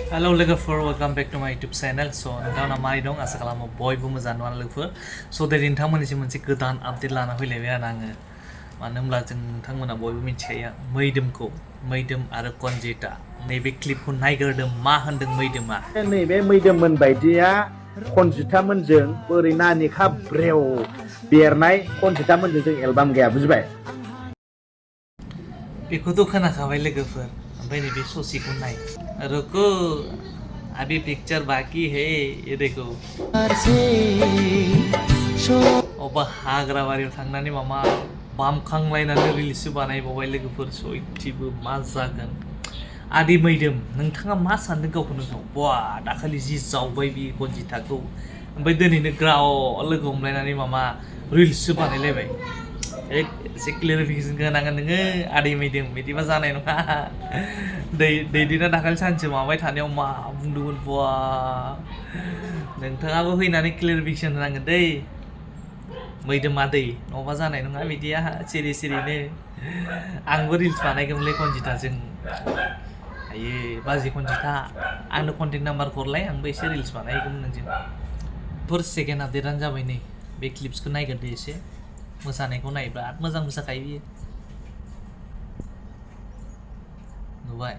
Hello Lwgwfwr, welcome back to my YouTube channel. So नोंथांमोना मारै दं आसा खालामो बयबो मोजां दं लोगोफोर. So दिनै नोंथांमोननिसिम मोनसे गोदान आपडेट लाना फैलायबाय आरो आङो. मानो होनब्ला जों नोंथांमोना बयबो मिथिखायो मैदोम आरो कनजिता नैबे क्लिपखौ नायग्रोदों मा होनदों मैदोमा. नैबे मैदोममोन बायदिया कनजितामोनजों बोरै नानिखा ब्रेव बेरनाय कनजितामोनजों जों एलबाम गैया बुजिबाय. बेखौथ' खोनाखाबाय लोगोफोर. ओमफ्राय नैबे ससेखौ नाय. रुको अभी पिक्चर बाकी है ये देखो. अबा हाग्राबारियाव थांनानै मामा बामखांलायनानै रिल्ससो बानायबावबाय लोगोफोर. सयथिबो मा जागोन. आदि मैदोम नोंथाङा मा सानदों गावखौनो गाव? बा दाखालि जि जावबाय बि कनजिताखौ. ओमफ्राय दिनैनो ग्राव लोगो हमलायनानै मामा रिल्ससो बानायलायबाय. एसे क्लियारिफिकेसन होनांगोन नोङो आदै मैदोम बिदिबा जानाय नङा. दैदेना दाखालि सानसे माबाय थानायाव मा बुंदोंमोन बा नोंथाङाबो फैनानै क्लियारिफिकेसन होनांगोन दै मैदोमा दै नङाबा जानाय नङा बिदिया सिरि सिरिनो. आंबो रिल्स बानायगोनलै कनजिताजों. आयो बाजै कनजिता आंनो कन्टेक्ट नाम्बार हरलाय आंबो एसे रिल्स बानायगौमोन नोंजों. फार्स्ट सेकेन्ड आपडेटआनो जाबाय नै बे क्लिप्सखौ नायग्रोदो एसे. मोसानायखौ नाय बिराद मोजां मोसाखायो बियो. नुबाय.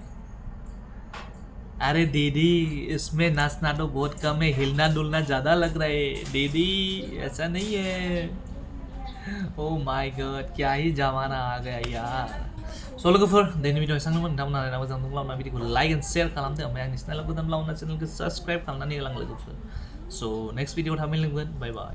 अरे दीदी इसमें नाचना तो बहुत कम है, हिलना डुलना ज़्यादा लग रहा है दीदी, ऐसा नहीं है. ओह माय गॉड क्या ही ज़माना आ गया यार. So लोगोफोर दिनैनि भिडिअ एसेबांनोमोन. नोंथांमोना मोजां दंब्ला आंना भिडिअखौ लाइक एन्ड शेयार खालामदो. ओमफ्राय आंनि चेनेलाव गोदानब्ला आंना चेनेलखौ साबस्क्राइब खालामनानै होलां लोगोफोर. So नेक्स्ट भिडिअ थाबैनो लोगो मोनगोन. बाय बाय.